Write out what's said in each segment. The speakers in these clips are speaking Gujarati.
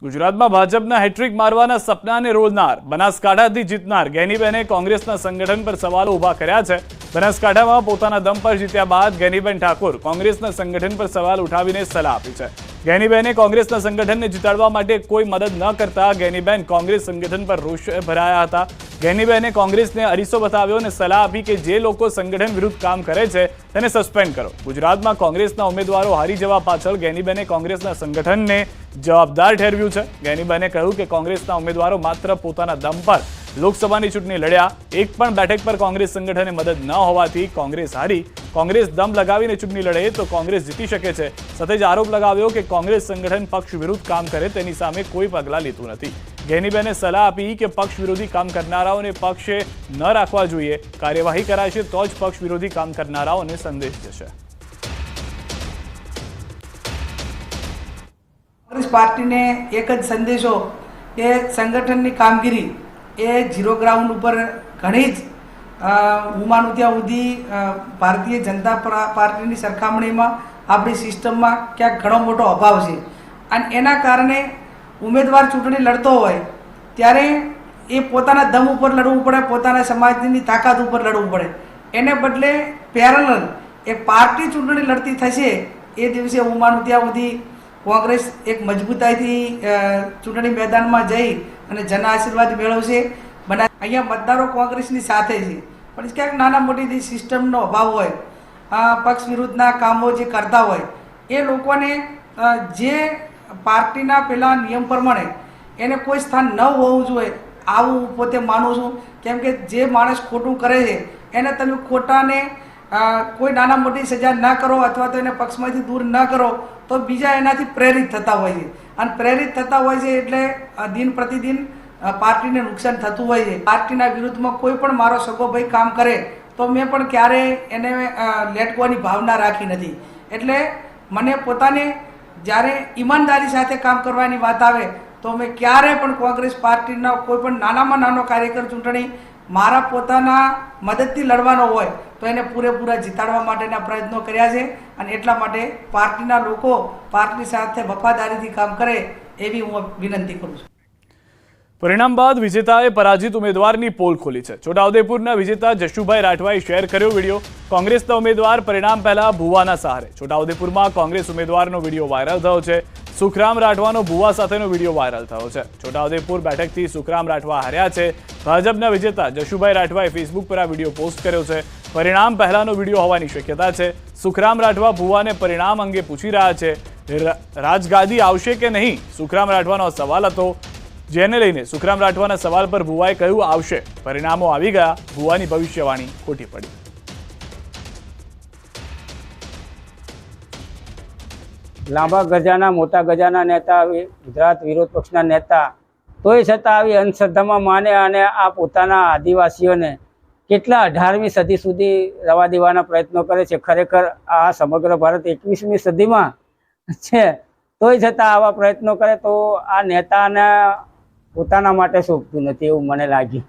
ગુજરાતમાં ભાજપના હેટ્રિક મારવાના સપનાને રોલનાર બનાસકાંઠાથી જીતનાર ગેનીબેને કોંગ્રેસના સંગઠન પર સવાલો ઊભા કર્યા છે। બનાસકાંઠામાં પોતાના દમ પર જીત્યા બાદ ગેનીબેન ઠાકોર કોંગ્રેસના સંગઠન પર સવાલ ઉઠાવીને સલાહ આપી છે। ગેનીબેને કોંગ્રેસના સંગઠનને જીતાડવા માટે કોઈ મદદ ન કરતા ગેનીબેન કોંગ્રેસ સંગઠન પર રોષે ભરાયા હતા। ગેનીબેને કોંગ્રેસને અરીસો બતાવ્યો અને સલાહ આપી કે જે લોકો સંગઠન વિરુદ્ધ કામ કરે છે તેને સસ્પેન્ડ કરો। ગુજરાતમાં કોંગ્રેસના ઉમેદવારો હારી જવા પાછળ ગેનીબેને કોંગ્રેસના સંગઠનને જવાબદાર ઠેરવ્યું છે। ગેનીબેને કહ્યું કે કોંગ્રેસના ઉમેદવારો માત્ર પોતાના દમ પર લોકસભાની ચૂંટણી લડ્યા, એક પણ બેઠક પર કોંગ્રેસ સંગઠને મદદ ન હોવાથી કોંગ્રેસ હારી। કોંગ્રેસ દમ લગાવીને ચૂંટણી લડે તો કોંગ્રેસ જીતી શકે છે। સાથે જ આરોપ લગાવ્યો કે કોંગ્રેસ સંગઠન પક્ષ વિરુદ્ધ કામ કરે તેની સામે કોઈ પગલાં લેતું નથી। ગેનીબેને સલાહ આપી કે પક્ષ વિરોધી કામ કરનારાઓને પક્ષે ન રાખવા જોઈએ, કાર્યવાહી કરાશે તો જ પક્ષ વિરોધી કામ કરનારાઓને સંદેશ જશે। કોંગ્રેસ પાર્ટીને એક જ સંદેશો કે સંગઠનની કામગીરી એ ઝીરો ગ્રાઉન્ડ ઉપર ઘણી જ હું માનું ત્યાં સુધી ભારતીય જનતા પાર્ટીની સરખામણીમાં આપણી સિસ્ટમમાં ક્યાંક ઘણો મોટો અભાવ છે અને એના કારણે ઉમેદવાર ચૂંટણી લડતો હોય ત્યારે એ પોતાના દમ ઉપર લડવું પડે, પોતાના સમાજની તાકાત ઉપર લડવું પડે। એને બદલે પેરેલલ એ પાર્ટી ચૂંટણી લડતી થશે એ દિવસે હું માનું ત્યાં સુધી કોંગ્રેસ એક મજબૂતાઈથી ચૂંટણી મેદાનમાં જઈ અને જન આશીર્વાદ મેળવશે। અહીંયા મતદારો કોંગ્રેસની સાથે છે, પણ ક્યાંક નાના મોટી સિસ્ટમનો અભાવ હોય, પક્ષ વિરુદ્ધના કામો જે કરતા હોય એ લોકોને જે પાર્ટીના પેલા નિયમ પ્રમાણે એને કોઈ સ્થાન ન હોવું જોઈએ આવું હું પોતે માનું છું। કેમ કે જે માણસ ખોટું કરે છે એને તમે ખોટાને કોઈ નાના મોટી સજા ન કરો અથવા તો એને પક્ષમાંથી દૂર ન કરો તો બીજા એનાથી પ્રેરિત થતા હોય છે અને પ્રેરિત થતા હોય છે એટલે દિન પ્રતિદિન પાર્ટીને નુકસાન થતું હોય છે। પાર્ટીના વિરુદ્ધમાં કોઈ પણ મારો સગો ભાઈ કામ કરે તો મેં પણ ક્યારેય એને લેટવાની ભાવના રાખી નથી। એટલે મને પોતાને જ્યારે ઈમાનદારી સાથે કામ કરવાની વાત આવે તો મેં ક્યારેય પણ કોંગ્રેસ પાર્ટીના કોઈ પણ નાનામાં નાનો કાર્યકર ચૂંટણી મારા પોતાના મદદથી લડવાનો હોય તો એને પૂરેપૂરા જીતાડવા માટેના પ્રયત્નો કર્યા છે અને એટલા માટે પાર્ટીના લોકો પાર્ટી સાથે વફાદારીથી કામ કરે એવી હું વિનંતી કરું છું। પરિણામ બાદ વિજેતાએ પરાજિત ઉમેદવારની પોલ ખોલી છે। છોટાઉદેપુરના વિજેતા જશુભાઈ રાઠવાએ શેર કર્યો વિડીયો। કોંગ્રેસના ઉમેદવાર પરિણામ પહેલા ભુવાના સહારે। છોટાઉદેપુરમાં કોંગ્રેસ ઉમેદવારનો વિડીયો વાયરલ થયો છે। સુખરામ રાઠવાનો ભુવા સાથેનો વિડીયો વાયરલ થયો છે। છોટાઉદેપુર બેઠકથી સુખરામ રાઠવા હાર્યા છે। ભાજપના વિજેતા જશુભાઈ રાઠવાએ ફેસબુક પર આ વિડીયો પોસ્ટ કર્યો છે। પરિણામ પહેલાનો વિડીયો હોવાની શક્યતા છે। સુખરામ રાઠવા ભુવાને પરિણામ અંગે પૂછી રહ્યા છે। રાજગાદી આવશે કે નહીં, સુખરામ રાઠવાનો સવાલ હતો, જેને લઈને સુખરામ રાઠવાના સવાલ પર ભુવાએ કહ્યું આવશે। પરિણામો આવી ગયા, ભુવાની ભવિષ્યવાણી ખોટી પડી। લાંબા ગજાના મોટા ગજાના નેતા, ગુજરાત વિરોધ પક્ષના નેતા, તોય છતાં આવી અંધશ્રદ્ધામાં માને અને આ પોતાના આદિવાસીઓને કેટલા 18મી સદી સુધી રવા દેવાના પ્રયત્નો કરે છે। ખરેખર આ સમગ્ર ભારત 21મી સદીમાં છે, તોય છતાં આવા પ્રયત્નો કરે તો આ નેતાના પોતાના માટે શોભતું નથી એવું મને લાગ્યું।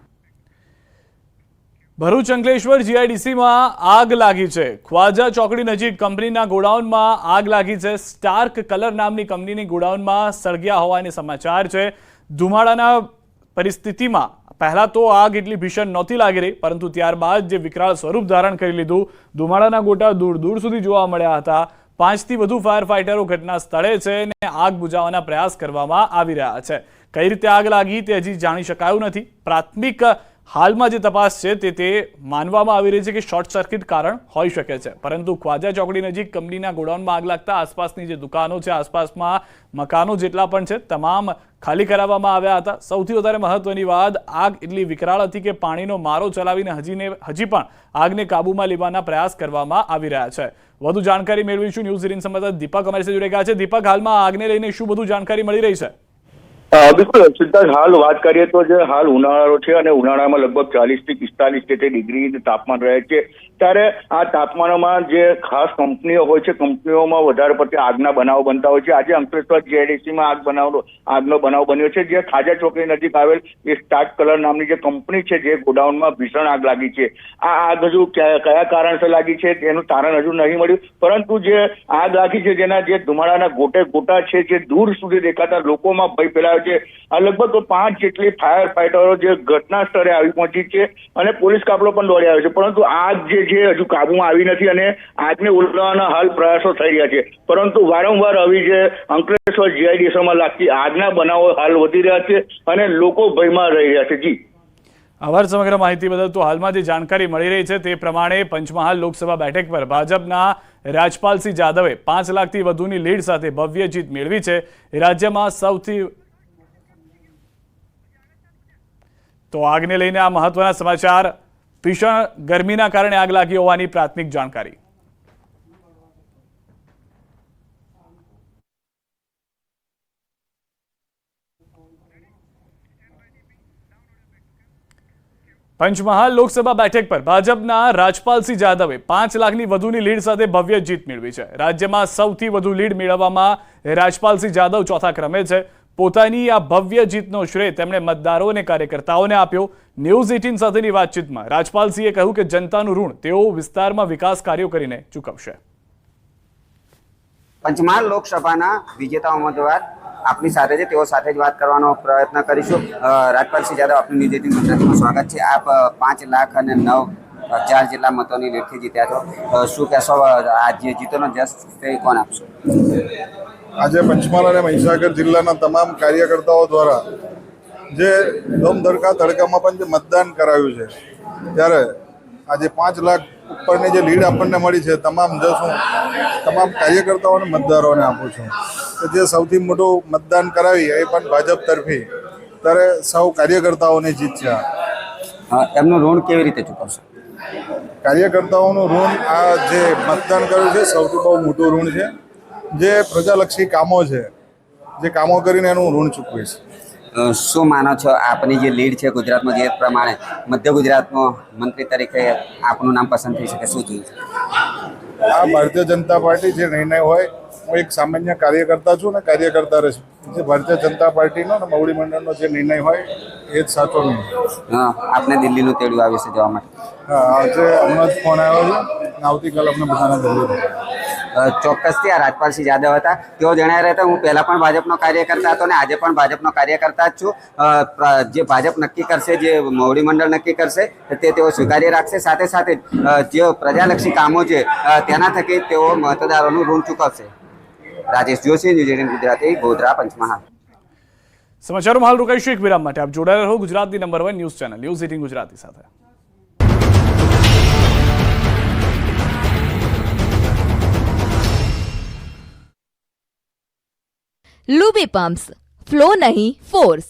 ભરૂચ અંકલેશ્વર જીઆઈડીસીમાં આગ લાગી છે। ખ્વાજા ચોકડી નજીક કંપનીના ગોડાઉનમાં આગ લાગી છે। સ્ટાર્ક કલર નામની કંપનીની ગોડાઉનમાં સળગ્યા હોવાના સમાચાર છે। ધુમાડાના પરિસ્થિતિમાં પહેલા તો આગ એટલી ભીષણ નહોતી લાગી રહી, પરંતુ ત્યારબાદ જે વિકરાળ સ્વરૂપ ધારણ કરી લીધું, ધુમાડાના ગોટા દૂર દૂર સુધી જોવા મળ્યા હતા। 5થી વધુ ફાયર ફાઇટરો ઘટના સ્થળે છે અને આગ બુઝાવવાના પ્રયાસ કરવામાં આવી રહ્યા છે। કઈ રીતે આગ લાગી તે હજી જાણી શકાયું નથી। પ્રાથમિક હાલમાં જે તપાસ છે તે માનવામાં આવી રહી છે કે શોર્ટ સર્કિટ કારણ હોઈ શકે છે, પરંતુ ખ્વાજા ચોકડી નજીક કંપનીના ગોડાઉનમાં આગ લાગતા આસપાસની જે દુકાનો છે, આસપાસમાં મકાનો જેટલા પણ છે, તમામ ખાલી કરાવવામાં આવ્યા હતા। સૌથી વધારે મહત્વની વાત, આગ એટલી વિકરાળ હતી કે પાણીનો મારો ચલાવીને હજી પણ આગને કાબૂમાં લેવાના પ્રયાસ કરવામાં આવી રહ્યા છે। વધુ જાણકારી મેળવીશું। ન્યૂઝ 18 સંવાદદાતા દીપક અમારી સાથે જોડાઈ ગયા છે। દીપક, હાલમાં આગને લઈને શું બધું જાણકારી મળી રહી છે? બિલકુલ સિદ્ધાર્થ, હાલ વાત કરીએ તો જે હાલ ઉનાળો છે અને ઉનાળામાં લગભગ 40 થી 45 ડિગ્રી તાપમાન રહે છે। ત્યારે આ તાપમાનમાં જે ખાસ કંપનીઓ હોય છે, કંપનીઓમાં વધારે પડતી આગના બનાવો બનતા હોય છે. આજે અંકલેશ્વર GIDCમાં આગનો બનાવ બન્યો છે, જે ખાજા ચોકડી નજીક આવેલ એ સ્ટાર્ટ કલર નામની જે કંપની છે, જે ગોડાઉનમાં ભીષણ આગ લાગી છે. આ આગ હજુ કયા કારણસર લાગી છે તેનું તારણ હજુ નહીં મળ્યું, પરંતુ જે આગ લાગી છે જેના જે ધુમાડાના ગોટે ગોટા છે, જે દૂર સુધી દેખાતા લોકોમાં ભય ફેલાયો છે. આ લગભગ 5 જેટલી ફાયર ફાઈટરો જે ઘટના સ્થળે આવી પહોંચી છે અને પોલીસ કાફલો પણ દોડી આવ્યો છે, પરંતુ આગ જે છે હજુ કાબુમાં આવી નથી અને આગને ઓલવવાના હાલ પ્રયાસો થઈ રહ્યા છે. પરંતુ વારંવાર આવી જે અંકલેશ્વર GIDCમાં લાગતી આગના બનાવો હાલ વધી રહ્યા છે અને લોકો ભયમાં રહી રહ્યા છે. જી, આભાર સમગ્ર માહિતી બદલ. તો હાલમાં જે જાણકારી મળી રહી છે તે પ્રમાણે પંચમહાલ લોકસભા બેઠક પર ભાજપના રાજપાલસિંહ જાદવે 5 લાખથી વધુની લીડ સાથે ભવ્ય જીત મેળવી છે. રાજ્યમાં સૌથી તો આગને લઈને આ મહત્વના સમાચાર. ભીષણ ગરમીના કારણે આગ લાગી હોવાની પ્રાથમિક જાણકારી. પંચમહાલ લોકસભા બેઠક પર ભાજપના રાજપાલસિંહ જાદવે 5 લાખની વધુની લીડ સાથે ભવ્ય જીત મેળવી છે. રાજ્યમાં સૌથી વધુ લીડ મેળવવામાં રાજપાલસિંહ જાદવ ચોથા ક્રમે છે. પોતાની આ ભવ્ય જીતનો શ્રેય તેમણે મતદારો અને કાર્યકર્તાઓને આપ્યો. ન્યૂઝ 18 સાથેની વાતચીતમાં રાજપાલસિંહે કહ્યું કે જનતાનું ઋણ તેઓ વિસ્તારમાં વિકાસ કાર્યો કરીને ચૂકવશે. પંચમહાલ લોકસભાના વિજેતા ઉમેદવાર આપની સાથે છે, તેઓ સાથે જ વાત કરવાનો પ્રયત્ન કરીશું. રાજપાલસિંહ જાદવ, આપનું ન્યૂઝ 18 ગુજરાતીમાં સ્વાગત છે. આપ 5 લાખ અને 9,000 જેટલા મતોની લીડથી જીત્યા છો. શું કહેશો, આ જે જીતોનો જશ તે કોણ આપશો? આજે પંચમહાલ અને મહીસાગર જિલ્લાના તમામ કાર્યકર્તાઓ દ્વારા જે દમધડકા તડકામાં પણ જે મતદાન કરાવ્યું છે, ત્યારે આજે 5 લાખ ઉપરની જે લીડ આપણને મળી છે, તમામ જશ હું તમામ કાર્યકર્તાઓને મતદારોને આપું છું કે જે સૌથી મોટું મતદાન કરાવી એ પણ ભાજપ તરફી, ત્યારે સૌ કાર્યકર્તાઓની જીત છે. એમનું ઋણ કેવી રીતે ચૂકવશો? કાર્યકર્તાઓનું ઋણ આ જે મતદાન કર્યું છે સૌથી બહુ મોટું ઋણ છે. જે પ્રજાલક્ષી કામો છે, જે કામો કરીને એનું ઋણ ચૂકવીશ. શું માનો છો, આપની જે લીડ છે ગુજરાતમાં, જે પ્રમાણે મધ્ય ગુજરાતમાં મંત્રી તરીકે આપનું નામ પસંદ થઈ શકે, શું જોઈએ? આ ભારતીય જનતા પાર્ટી જે નિર્ણય હોય, હું એક સામાન્ય કાર્યકર્તા છું ને કાર્યકર્તા રહીશ. જે ભારતીય જનતા પાર્ટીનો અને મોવડી મંડળનો જે નિર્ણય હોય એ જ સાચો નિર્ણય. આપને દિલ્હીનું તેડું આવ્યું છે જવા માટે? હા, આજે હમણાં જ ફોન આવ્યો છે અને આવતીકાલે અમને બધાને દિલ્હી. ચોક્કસથી આ રાજપાલસિંહ જાદવ હતા. તેઓ જણાવી રહ્યા હતા, હું પહેલા પણ ભાજપનો કાર્યકર્તા હતો ને આજે પણ ભાજપનો કાર્યકર્તા જ છું. જે ભાજપ નક્કી કરશે, જે મોવડી મંડળ નક્કી કરશે તેઓ સ્વીકાર્ય રાખશે. સાથે સાથે જે પ્રજાલક્ષી કામો છે તેના થકી તેઓ મતદારોનું ઋણ ચૂકવશે. રાજેશ જોશી, ન્યૂઝ 18 ગુજરાતી, ગોધરા, પંચમહાલ. સમાચારોમાં હાલ રોકાઈશું એક વિરામ માટે. આપ જોડાયેલા રહો ગુજરાતની number 1 news channel news 18 Gujarati સાથે. लूबी पंप्स, फ्लो नहीं फोर्स.